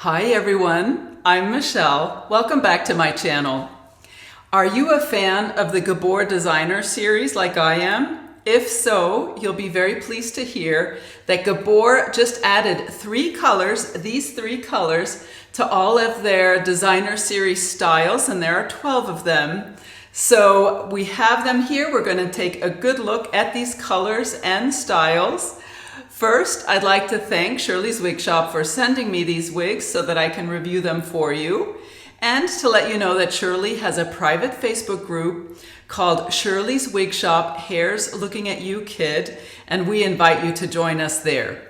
Hi everyone, I'm Michelle. Welcome back to my channel. Are you a fan of the Gabor designer series like I am? If so, you'll be very pleased to hear that Gabor just added these three colors, to all of their designer series styles, and there are 12 of them. So we have them here. We're going to take a good look at these colors and styles. First, I'd like to thank Shirley's Wig Shop for sending me these wigs so that I can review them for you. And to let you know that Shirley has a private Facebook group called Shirley's Wig Shop Hair's Looking at You Kid, and we invite you to join us there.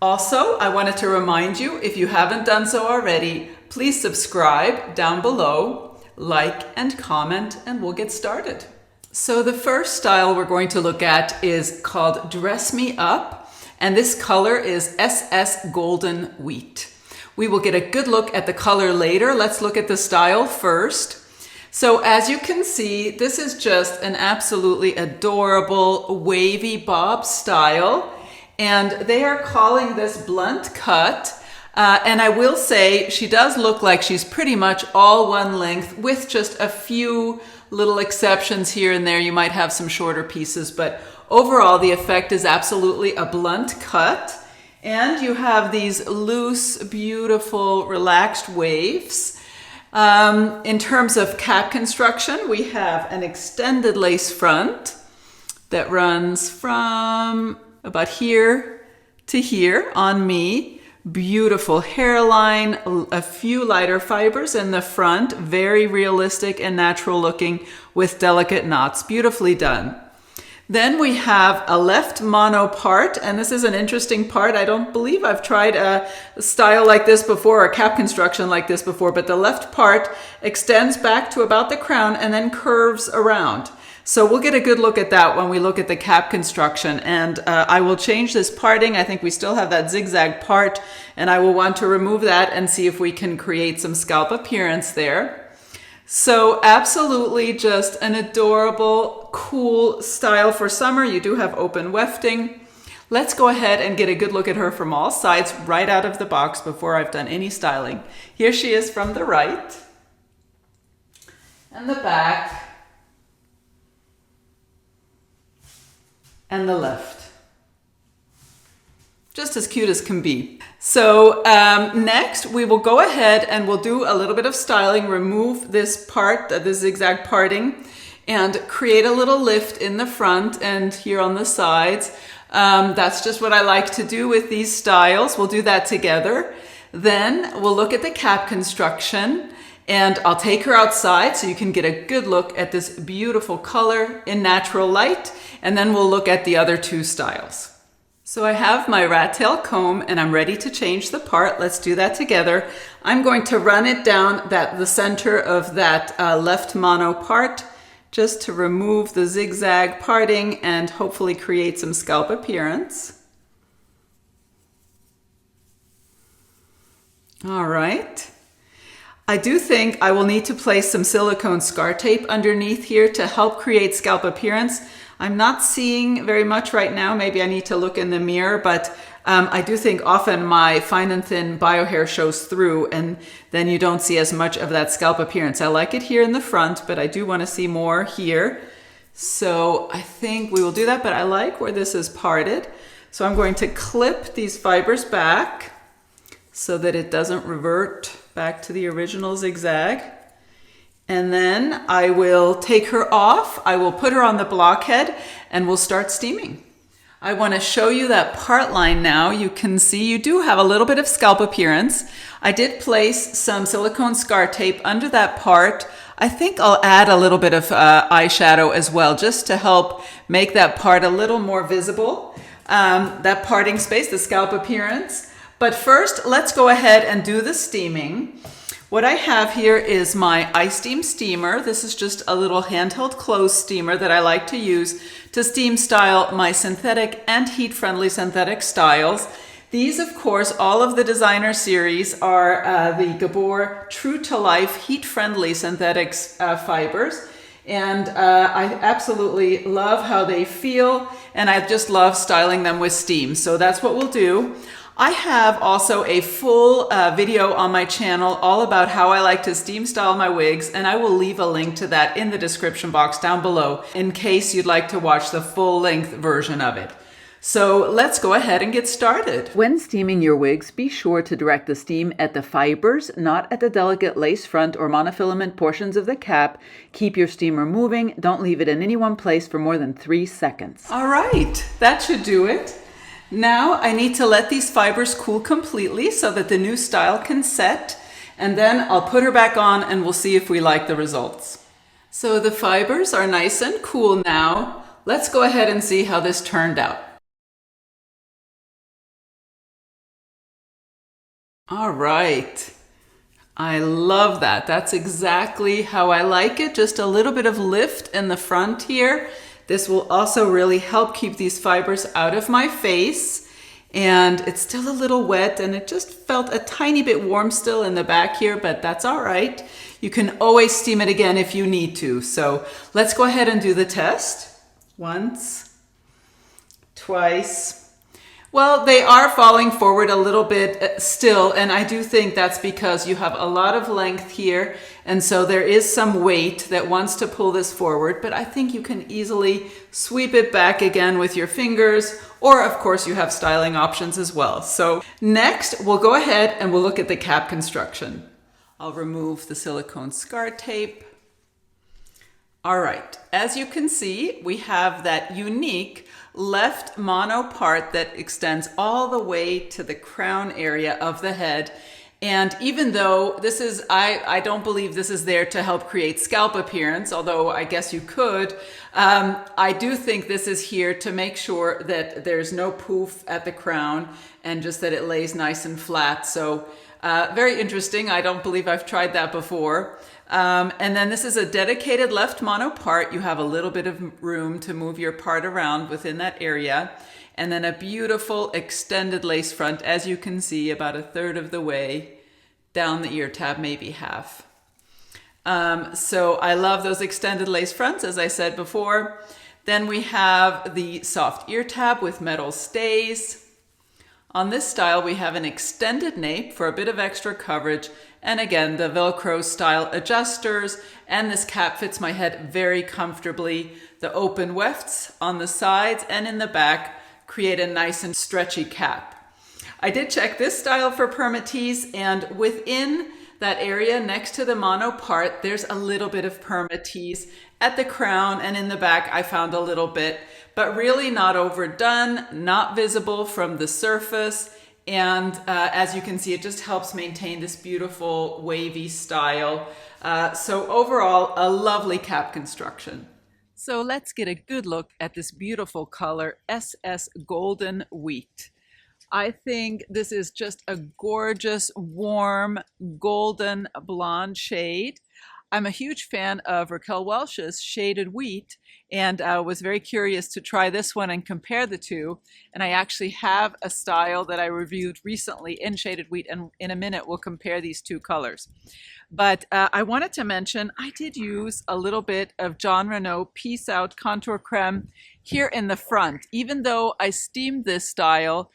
Also, I wanted to remind you, if you haven't done so already, please subscribe down below, like and comment, and we'll get started. So the first style we're going to look at is called Dress Me Up. And this color is SS Golden Wheat. We will get a good look at the color later. Let's look at the style first. So as you can see, this is just an absolutely adorable wavy bob style. And they are calling this blunt cut. And I will say she does look like she's pretty much all one length with just a few little exceptions here and there. You might have some shorter pieces, but overall, the effect is absolutely a blunt cut, and you have these loose, beautiful, relaxed waves. In terms of cap construction, we have an extended lace front that runs from about here to here on me. Beautiful hairline, a few lighter fibers in the front, very realistic and natural looking with delicate knots, beautifully done. Then we have a left mono part, and this is an interesting part. I don't believe I've tried a style like this before, a cap construction like this before, but the left part extends back to about the crown and then curves around. So we'll get a good look at that when we look at the cap construction, and I will change this parting. I think we still have that zigzag part, and I will want to remove that and see if we can create some scalp appearance there. So absolutely just an adorable, cool style for summer. You do have open wefting. Let's go ahead and get a good look at her from all sides right out of the box before I've done any styling. Here she is from the right and the back and the left. Just as cute as can be. So next we will go ahead and we'll do a little bit of styling, remove this part, the zigzag parting, and create a little lift in the front and here on the sides. That's just what I like to do with these styles. We'll do that together. Then we'll look at the cap construction, and I'll take her outside so you can get a good look at this beautiful color in natural light, and then we'll look at the other two styles. So I have my rat tail comb and I'm ready to change the part. Let's do that together. I'm going to run it down the center of that left mono part just to remove the zigzag parting and hopefully create some scalp appearance. All right. I do think I will need to place some silicone scar tape underneath here to help create scalp appearance. I'm not seeing very much right now. Maybe I need to look in the mirror, but I do think often my fine and thin bio hair shows through, and then you don't see as much of that scalp appearance. I like it here in the front, but I do want to see more here. So I think we will do that, but I like where this is parted. So I'm going to clip these fibers back so that it doesn't revert back to the original zigzag. And then I will take her off. I will put her on the blockhead and we'll start steaming. I want to show you that part line now. You can see you do have a little bit of scalp appearance. I did place some silicone scar tape under that part. I think I'll add a little bit of eyeshadow as well, just to help make that part a little more visible. That parting space, the scalp appearance. But first, let's go ahead and do the steaming. What I have here is my iSteam steamer. This is just a little handheld clothes steamer that I like to use to steam style my synthetic and heat-friendly synthetic styles. These, of course, all of the designer series are the Gabor True to Life heat-friendly synthetics fibers. And I absolutely love how they feel, and I just love styling them with steam. So that's what we'll do. I have also a full video on my channel all about how I like to steam style my wigs, and I will leave a link to that in the description box down below in case you'd like to watch the full-length version of it. So let's go ahead and get started. When steaming your wigs, be sure to direct the steam at the fibers, not at the delicate lace front or monofilament portions of the cap. Keep your steamer moving. Don't leave it in any one place for more than 3 seconds. All right, that should do it. Now I need to let these fibers cool completely so that the new style can set, and then I'll put her back on and we'll see if we like the results. So the fibers are nice and cool now. Let's go ahead and see how this turned out. All right. I love that. That's exactly how I like it. Just a little bit of lift in the front here. This will also really help keep these fibers out of my face. And it's still a little wet and it just felt a tiny bit warm still in the back here, but that's all right. You can always steam it again if you need to. So let's go ahead and do the test. Once, twice. Well, they are falling forward a little bit still, and I do think that's because you have a lot of length here, and so there is some weight that wants to pull this forward, but I think you can easily sweep it back again with your fingers, or of course you have styling options as well. So next, we'll go ahead and we'll look at the cap construction. I'll remove the silicone scar tape. All right, as you can see, we have that unique left mono part that extends all the way to the crown area of the head. And even though this is, I don't believe this is there to help create scalp appearance, although I guess you could, I do think this is here to make sure that there's no poof at the crown and just that it lays nice and flat. So very interesting. I don't believe I've tried that before. And then this is a dedicated left mono part. You have a little bit of room to move your part around within that area. And then a beautiful extended lace front, as you can see, about 1/3 of the way down the ear tab, maybe half. So I love those extended lace fronts, as I said before. Then we have the soft ear tab with metal stays. On this style, we have an extended nape for a bit of extra coverage. And again, the Velcro style adjusters, and this cap fits my head very comfortably. The open wefts on the sides and in the back create a nice and stretchy cap. I did check this style for permatease, and within that area next to the mono part, there's a little bit of permatease at the crown, and in the back I found a little bit, but really not overdone, not visible from the surface. And as you can see, it just helps maintain this beautiful wavy style. So overall, a lovely cap construction. So let's get a good look at this beautiful color, SS Golden Wheat. I think this is just a gorgeous, warm, golden blonde shade. I'm a huge fan of Raquel Welch's Shaded Wheat, and was very curious to try this one and compare the two. And I actually have a style that I reviewed recently in Shaded Wheat, and in a minute we'll compare these two colors. But I wanted to mention I did use a little bit of Jon Renau Peace Out Contour Creme here in the front. Even though I steamed this style,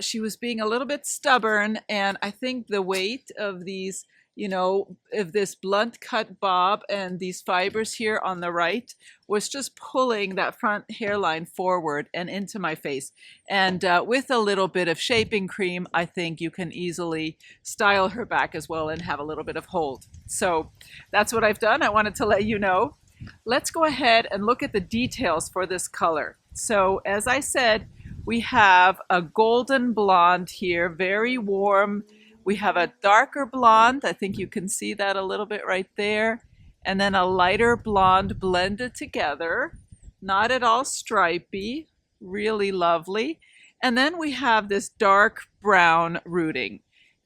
she was being a little bit stubborn, and I think the weight of these, you know, if this blunt cut bob and these fibers here on the right was just pulling that front hairline forward and into my face. And with a little bit of shaping cream, I think you can easily style her back as well and have a little bit of hold. So that's what I've done. I wanted to let you know. Let's go ahead and look at the details for this color. So as I said, we have a golden blonde here, very warm. We have a darker blonde, I think you can see that a little bit right there, and then a lighter blonde blended together, not at all stripy, really lovely. And then we have this dark brown rooting,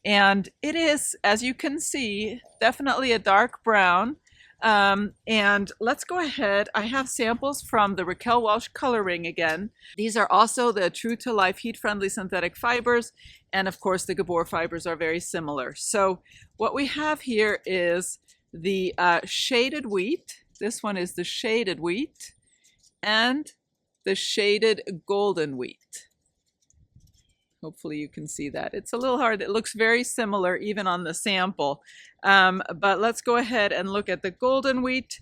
and it is, as you can see, definitely a dark brown. And let's go ahead. I have samples from the Raquel Welch Color Ring again. These are also the true to life heat-friendly synthetic fibers. And of course, the Gabor fibers are very similar. So what we have here is the shaded wheat. This one is the shaded wheat and the shaded golden wheat. Hopefully you can see that. It's a little hard. It looks very similar even on the sample. But let's go ahead and look at the golden wheat,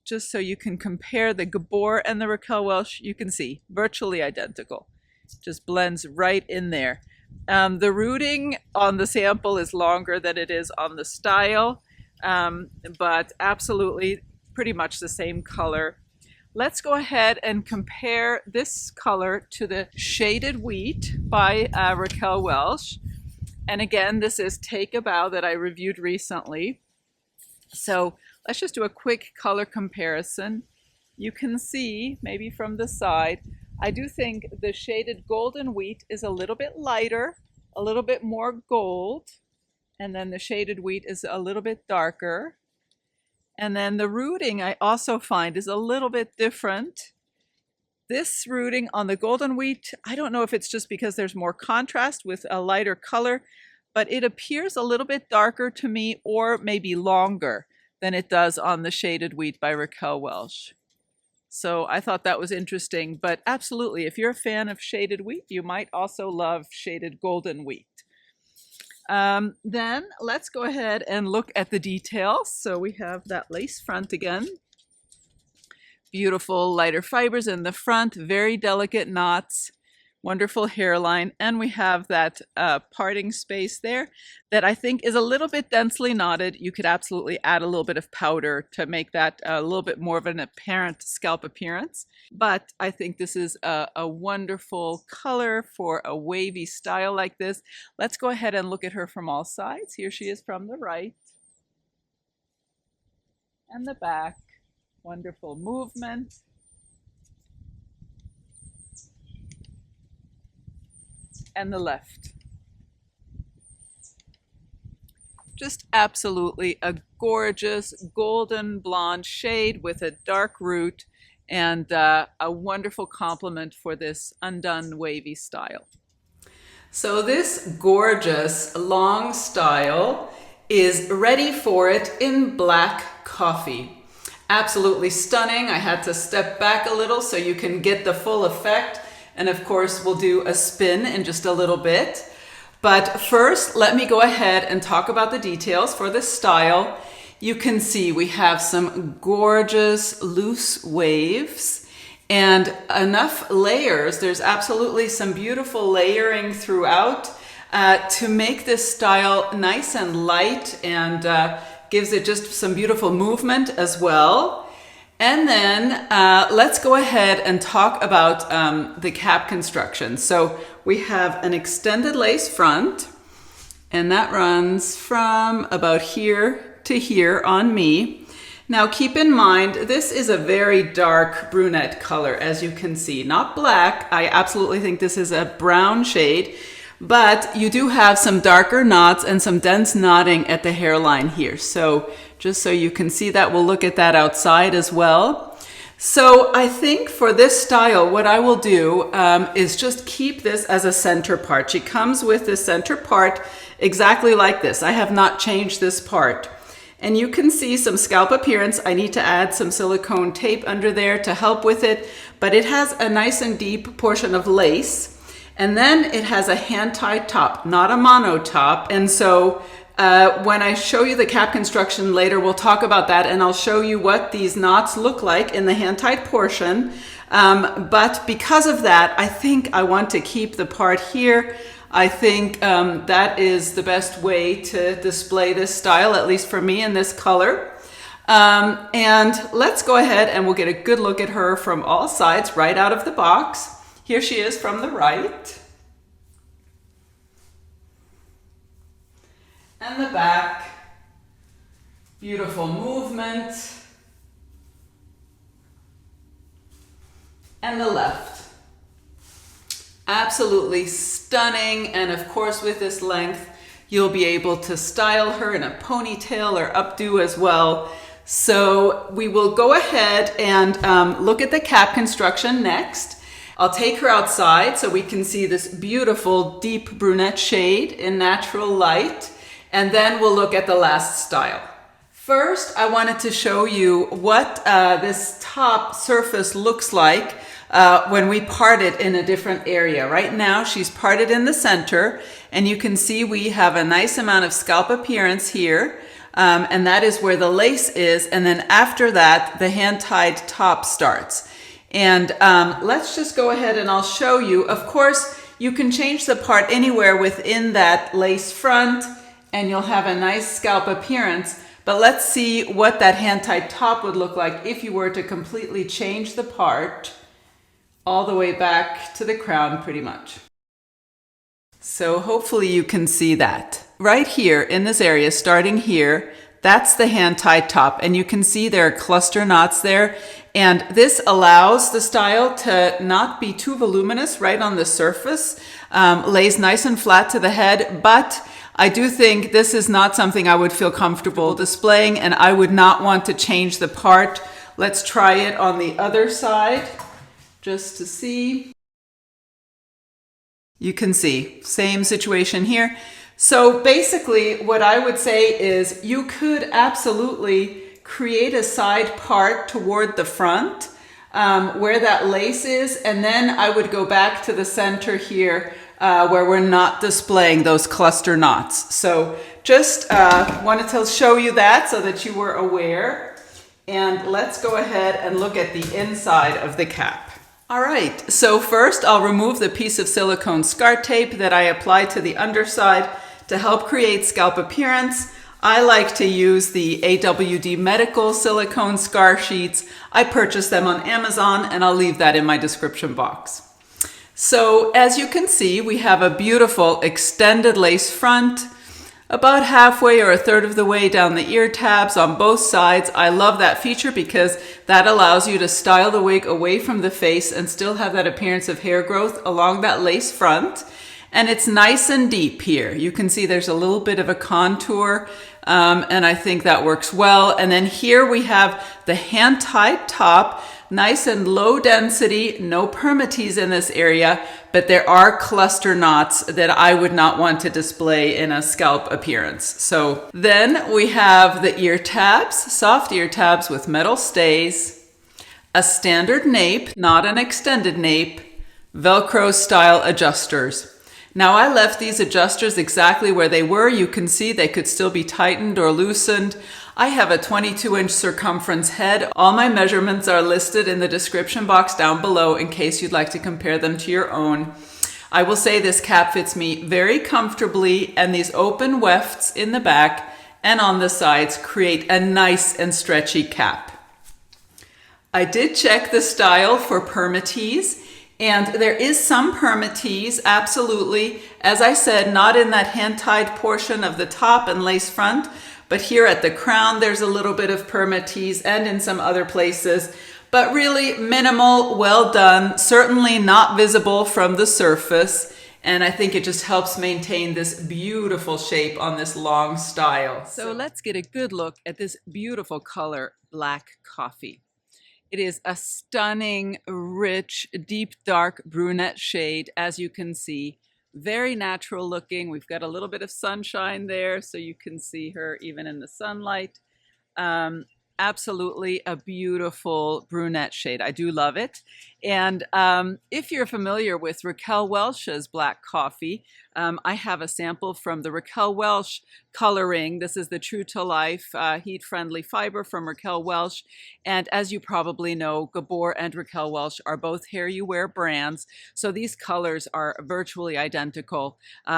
just so you can compare the Gabor and the Raquel Welch. You can see virtually identical. Just blends right in there. The rooting on the sample is longer than it is on the style, but absolutely pretty much the same color. Let's go ahead and compare this color to the shaded wheat by Raquel Welch. And again, this is Take a Bow that I reviewed recently. So let's just do a quick color comparison. You can see, maybe from the side, I do think the shaded golden wheat is a little bit lighter, a little bit more gold, and then the shaded wheat is a little bit darker. And then the rooting I also find is a little bit different. This rooting on the golden wheat, I don't know if it's just because there's more contrast with a lighter color, but it appears a little bit darker to me, or maybe longer than it does on the shaded wheat by Raquel Welch. So I thought that was interesting, but absolutely, if you're a fan of shaded wheat, you might also love shaded golden wheat. Then let's go ahead and look at the details. So we have that lace front again. Beautiful lighter fibers in the front, very delicate knots, wonderful hairline, and we have that parting space there that I think is a little bit densely knotted. You could absolutely add a little bit of powder to make that a little bit more of an apparent scalp appearance. But I think this is a wonderful color for a wavy style like this. Let's go ahead and look at her from all sides. Here she is from the right and the back. Wonderful movement. And the left. Just absolutely a gorgeous golden blonde shade with a dark root, and a wonderful complement for this undone wavy style. So this gorgeous long style is ready for it in black coffee. Absolutely stunning. I had to step back a little so you can get the full effect. And of course, we'll do a spin in just a little bit. But first, let me go ahead and talk about the details for this style. You can see we have some gorgeous loose waves and enough layers. There's absolutely some beautiful layering throughout to make this style nice and light, and gives it just some beautiful movement as well. And then let's go ahead and talk about the cap construction. So we have an extended lace front, and that runs from about here to here on me. Now keep in mind, this is a very dark brunette color, as you can see. Not black. I absolutely think this is a brown shade, but you do have some darker knots and some dense knotting at the hairline here. So just so you can see that, we'll look at that outside as well. So I think for this style, what I will do is just keep this as a center part. She comes with the center part exactly like this. I have not changed this part. And you can see some scalp appearance. I need to add some silicone tape under there to help with it, but it has a nice and deep portion of lace. And then it has a hand-tied top, not a mono top. And so when I show you the cap construction later, we'll talk about that, and I'll show you what these knots look like in the hand-tied portion. But because of that, I think I want to keep the part here. I think that is the best way to display this style, at least for me, in this color. And let's go ahead and we'll get a good look at her from all sides right out of the box. Here she is from the right. And the back. Beautiful movement. And the left. Absolutely stunning. And of course, with this length, you'll be able to style her in a ponytail or updo as well. So we will go ahead and look at the cap construction next. I'll take her outside so we can see this beautiful deep brunette shade in natural light, and then we'll look at the last style. First, I wanted to show you what this top surface looks like when we part it in a different area. Right now she's parted in the center, and you can see we have a nice amount of scalp appearance here, and that is where the lace is, and then after that the hand-tied top starts. And let's just go ahead and I'll show you. Of course, you can change the part anywhere within that lace front and you'll have a nice scalp appearance. But let's see what that hand-tied top would look like if you were to completely change the part all the way back to the crown pretty much. So hopefully you can see that. Right here in this area, starting here, that's the hand-tied top, and you can see there are cluster knots there, and this allows the style to not be too voluminous right on the surface, lays nice and flat to the head, but I do think this is not something I would feel comfortable displaying, and I would not want to change the part. Let's try it on the other side just to see. You can see, same situation here. So basically what I would say is you could absolutely create a side part toward the front where that lace is, and then I would go back to the center here where we're not displaying those cluster knots. So just wanted to show you that so that you were aware. And let's go ahead and look at the inside of the cap. All right, so first I'll remove the piece of silicone scar tape that I applied to the underside to help create scalp appearance. I like to use the AWD Medical silicone scar sheets. I purchased them on Amazon, and I'll leave that in my description box. So as you can see, we have a beautiful extended lace front, about halfway or a third of the way down the ear tabs on both sides. I love that feature because that allows you to style the wig away from the face and still have that appearance of hair growth along that lace front. And it's nice and deep here. You can see there's a little bit of a contour, and I think that works well. And then here we have the hand-tied top, nice and low density, no permatease in this area, but there are cluster knots that I would not want to display in a scalp appearance. So then we have the ear tabs, soft ear tabs with metal stays, a standard nape, not an extended nape, Velcro style adjusters. Now I left these adjusters exactly where they were. You can see they could still be tightened or loosened. I have a 22-inch circumference head. All my measurements are listed in the description box down below in case you'd like to compare them to your own. I will say this cap fits me very comfortably, and these open wefts in the back and on the sides create a nice and stretchy cap. I did check the style for permatease. And there is some permatease, absolutely. As I said, not in that hand-tied portion of the top and lace front, but here at the crown, there's a little bit of permatease and in some other places, but really minimal, well done, certainly not visible from the surface. And I think it just helps maintain this beautiful shape on this long style. So let's get a good look at this beautiful color, black coffee. It is a stunning, rich, deep, dark brunette shade, as you can see. Very natural looking. We've got a little bit of sunshine there, so you can see her even in the sunlight. Absolutely a beautiful brunette shade. I do love it. And if you're familiar with Raquel Welch's black coffee, I have a sample from the Raquel Welch coloring. This is the True to Life heat-friendly fiber from Raquel Welch. And as you probably know, Gabor and Raquel Welch are both Hair You Wear brands. So these colors are virtually identical.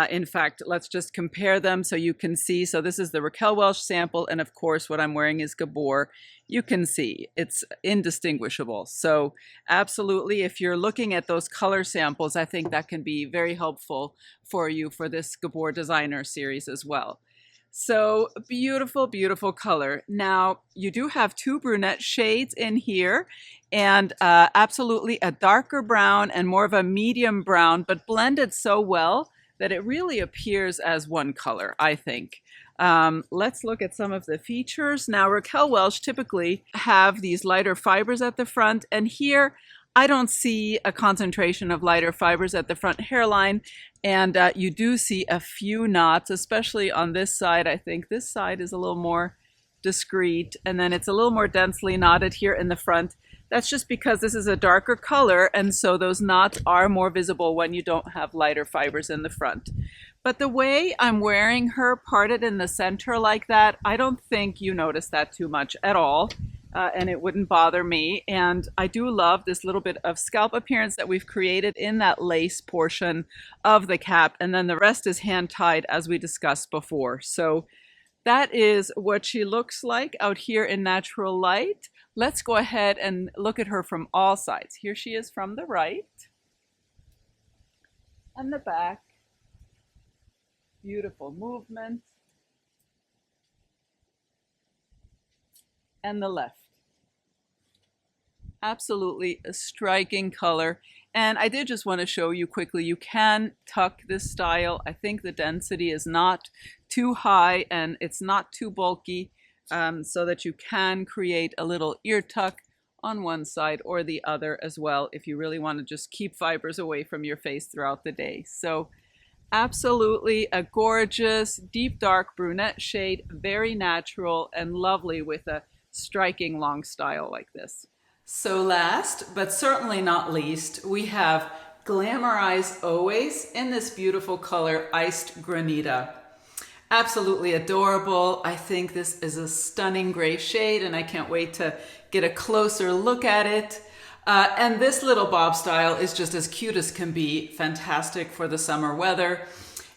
In fact, let's just compare them so you can see. So this is the Raquel Welch sample. And of course, what I'm wearing is Gabor. You can see it's indistinguishable. So absolutely, if you're looking at those color samples, I think that can be very helpful for you for this Gabor designer series as well. So beautiful, beautiful color. Now you do have two brunette shades in here, and absolutely a darker brown and more of a medium brown, but blended so well that it really appears as one color, I think. Let's look at some of the features. Now, Raquel Welch typically have these lighter fibers at the front, and here I don't see a concentration of lighter fibers at the front hairline, and you do see a few knots, especially on this side. I think this side is a little more discreet, and then it's a little more densely knotted here in the front. That's just because this is a darker color, and so those knots are more visible when you don't have lighter fibers in the front. But the way I'm wearing her parted in the center like that, I don't think you notice that too much at all, and it wouldn't bother me. And I do love this little bit of scalp appearance that we've created in that lace portion of the cap, and then the rest is hand tied as we discussed before. So that is what she looks like out here in natural light. Let's go ahead and look at her from all sides. Here she is from the right and the back. Beautiful movement. And the left. Absolutely a striking color. And I did just want to show you quickly, you can tuck this style. I think the density is not too high and it's not too bulky, so that you can create a little ear tuck on one side or the other as well if you really want to just keep fibers away from your face throughout the day. So absolutely a gorgeous deep dark brunette shade, very natural and lovely with a striking long style like this. So last, but certainly not least, we have Glamorize Always in this beautiful color, Iced Granita. Absolutely adorable. I think this is a stunning gray shade and I can't wait to get a closer look at it. And this little bob style is just as cute as can be, fantastic for the summer weather.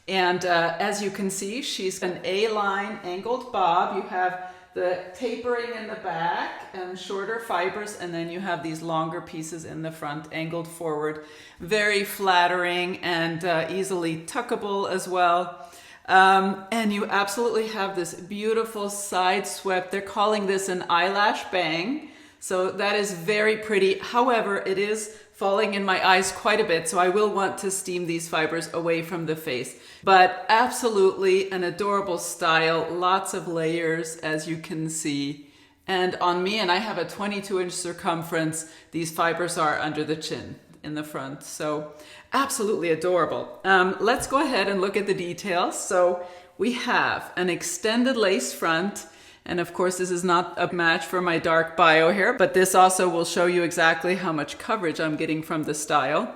And as you can see, she's an A-line angled bob. You have the tapering in the back and shorter fibers, and then you have these longer pieces in the front angled forward. Very flattering and easily tuckable as well. And you absolutely have this beautiful side swept. They're calling this an eyelash bang. So that is very pretty. However, it is falling in my eyes quite a bit, so I will want to steam these fibers away from the face. But absolutely an adorable style, lots of layers as you can see. And on me, and I have a 22-inch circumference, these fibers are under the chin in the front. So absolutely adorable. Let's go ahead and look at the details. So we have an extended lace front. And of course, this is not a match for my dark bio hair, but this also will show you exactly how much coverage I'm getting from the style.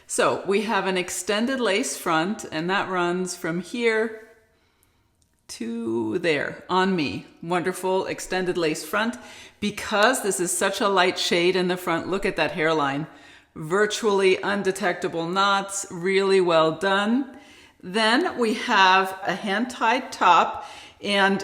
So we have an extended lace front, and that runs from here to there on me. Wonderful extended lace front. Because this is such a light shade in the front, look at that hairline. Virtually undetectable knots, really well done. Then we have a hand-tied top. And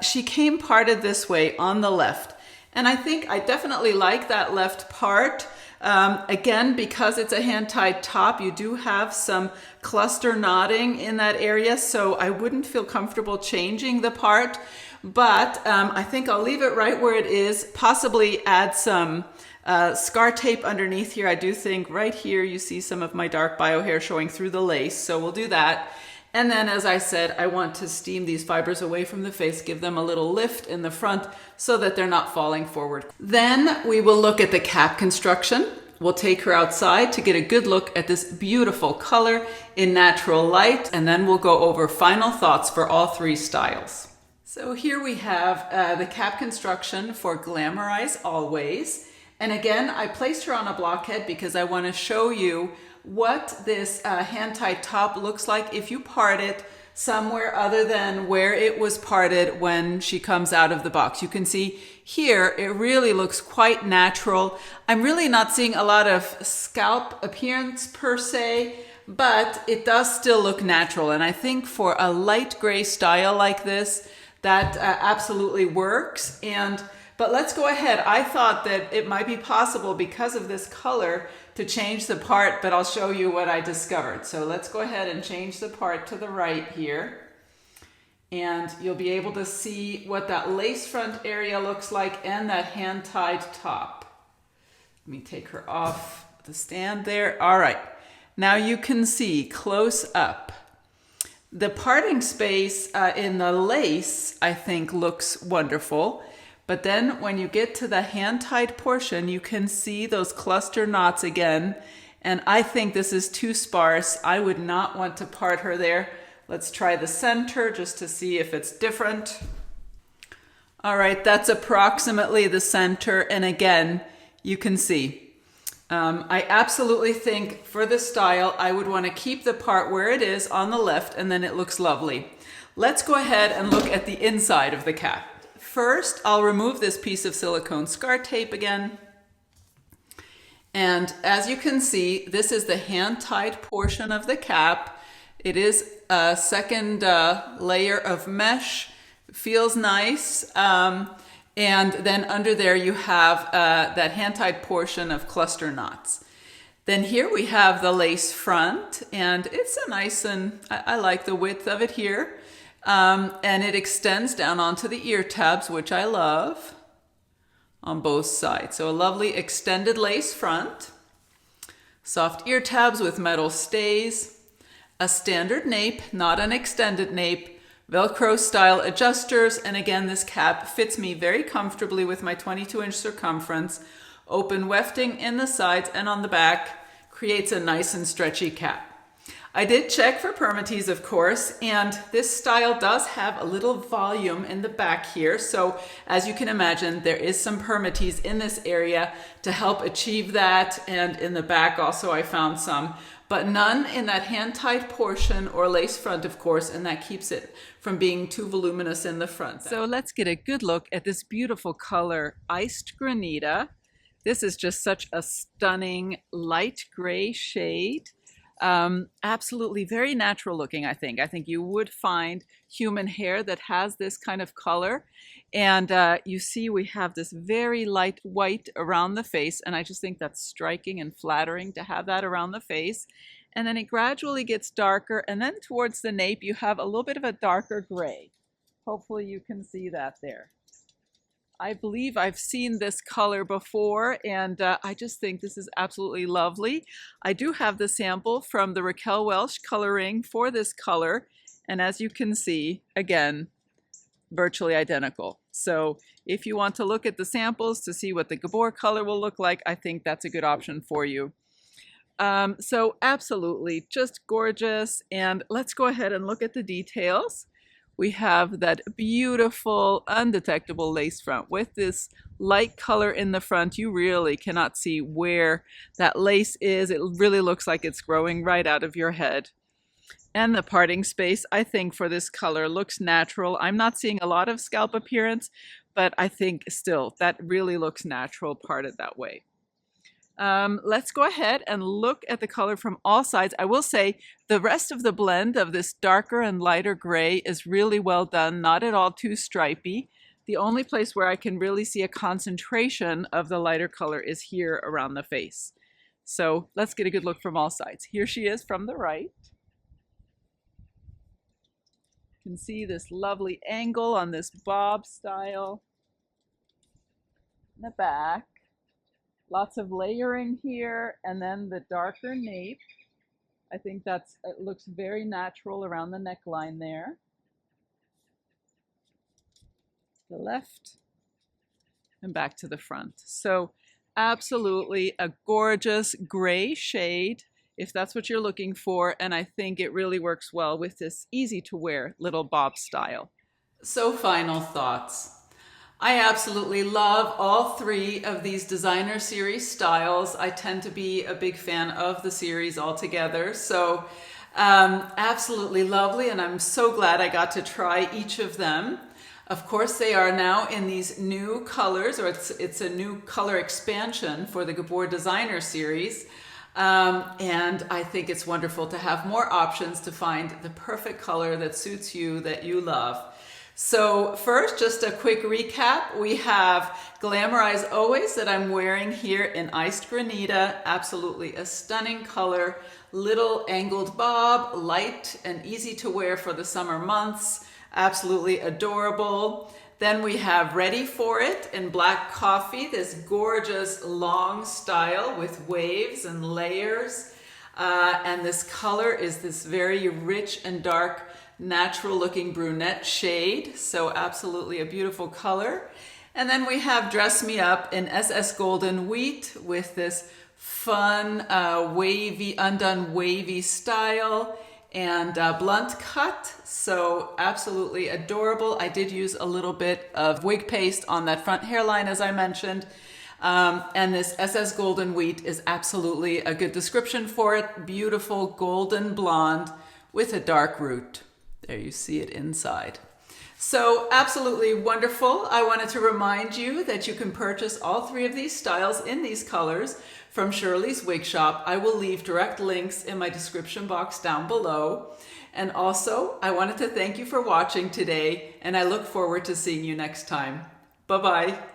she came parted this way on the left. And I think I definitely like that left part. Again, because it's a hand-tied top, you do have some cluster knotting in that area, so I wouldn't feel comfortable changing the part. But I think I'll leave it right where it is, possibly add some scar tape underneath here. I do think right here you see some of my dark bio hair showing through the lace, so we'll do that. And then, as I said, I want to steam these fibers away from the face, give them a little lift in the front so that they're not falling forward. Then we will look at the cap construction. We'll take her outside to get a good look at this beautiful color in natural light, and then we'll go over final thoughts for all three styles. So here we have the cap construction for Glamorize Always. And again, I placed her on a blockhead because I want to show you what this hand-tied top looks like if you part it somewhere other than where it was parted when she comes out of the box. You can see here it really looks quite natural. I'm really not seeing a lot of scalp appearance per se, but it does still look natural. And I think for a light gray style like this, that absolutely works. But let's go ahead. I thought that it might be possible because of this color to change the part, but I'll show you what I discovered. So let's go ahead and change the part to the right here. And you'll be able to see what that lace front area looks like and that hand-tied top. Let me take her off the stand there. All right. Now you can see close up. The parting space in the lace, I think, looks wonderful. But then when you get to the hand-tied portion, you can see those cluster knots again. And I think this is too sparse. I would not want to part her there. Let's try the center just to see if it's different. All right, that's approximately the center. And again, you can see. I absolutely think for the style, I would want to keep the part where it is on the left, and then it looks lovely. Let's go ahead and look at the inside of the cap. First, I'll remove this piece of silicone scar tape again. And as you can see, this is the hand-tied portion of the cap. It is a second layer of mesh. Feels nice. And then under there you have that hand-tied portion of cluster knots. Then here we have the lace front, and it's a nice, and I like the width of it here. And it extends down onto the ear tabs, which I love, on both sides. So a lovely extended lace front, soft ear tabs with metal stays, a standard nape, not an extended nape, Velcro style adjusters, and again, this cap fits me very comfortably with my 22-inch circumference. Open wefting in the sides and on the back creates a nice and stretchy cap. I did check for permatease, of course, and this style does have a little volume in the back here. So as you can imagine, there is some permatease in this area to help achieve that. And in the back also, I found some, but none in that hand-tied portion or lace front, of course, and that keeps it from being too voluminous in the front. So let's get a good look at this beautiful color, Iced Granita. This is just such a stunning light gray shade. Absolutely very natural looking, I think. I think you would find human hair that has this kind of color. And you see we have this very light white around the face, and I just think that's striking and flattering to have that around the face. And then it gradually gets darker, and then towards the nape you have a little bit of a darker gray. Hopefully you can see that there. I believe I've seen this color before, and I just think this is absolutely lovely. I do have the sample from the Raquel Welch coloring for this color, and as you can see, again, virtually identical. So if you want to look at the samples to see what the Gabor color will look like, I think that's a good option for you. So absolutely, just gorgeous. And let's go ahead and look at the details. We have that beautiful undetectable lace front with this light color in the front. You really cannot see where that lace is. It really looks like it's growing right out of your head. And the parting space, I think, for this color looks natural. I'm not seeing a lot of scalp appearance, but I think still that really looks natural parted that way. Let's go ahead and look at the color from all sides. I will say the rest of the blend of this darker and lighter gray is really well done, not at all too stripy. The only place where I can really see a concentration of the lighter color is here around the face. So let's get a good look from all sides. Here she is from the right. You can see this lovely angle on this bob style in the back. Lots of layering here, and then the darker nape. I think it looks very natural around the neckline there. The left and back to the front. So absolutely a gorgeous gray shade if that's what you're looking for, and I think it really works well with this easy to wear little bob style. So final thoughts. I absolutely love all three of these designer series styles. I tend to be a big fan of the series altogether. So absolutely lovely, and I'm so glad I got to try each of them. Of course, they are now in these new colors, or it's a new color expansion for the Gabor designer series. And I think it's wonderful to have more options to find the perfect color that suits you, that you love. So first, just a quick recap. We have Glamorize Always that I'm wearing here in Iced Granita. Absolutely a stunning color. Little angled bob, light and easy to wear for the summer months. Absolutely adorable. Then we have Ready For It in Black Coffee, this gorgeous long style with waves and layers. And this color is this very rich and dark natural looking brunette shade, so absolutely a beautiful color. And then we have Dress Me Up in SS Golden Wheat with this fun wavy, undone wavy style. and blunt cut, so absolutely adorable. I did use a little bit of wig paste on that front hairline, as I mentioned. And this SS Golden Wheat is absolutely a good description for it. Beautiful golden blonde with a dark root. There you see it inside. So absolutely wonderful. I wanted to remind you that you can purchase all three of these styles in these colors from Shirley's Wig Shop. I will leave direct links in my description box down below. And also, I wanted to thank you for watching today, and I look forward to seeing you next time. Bye-bye.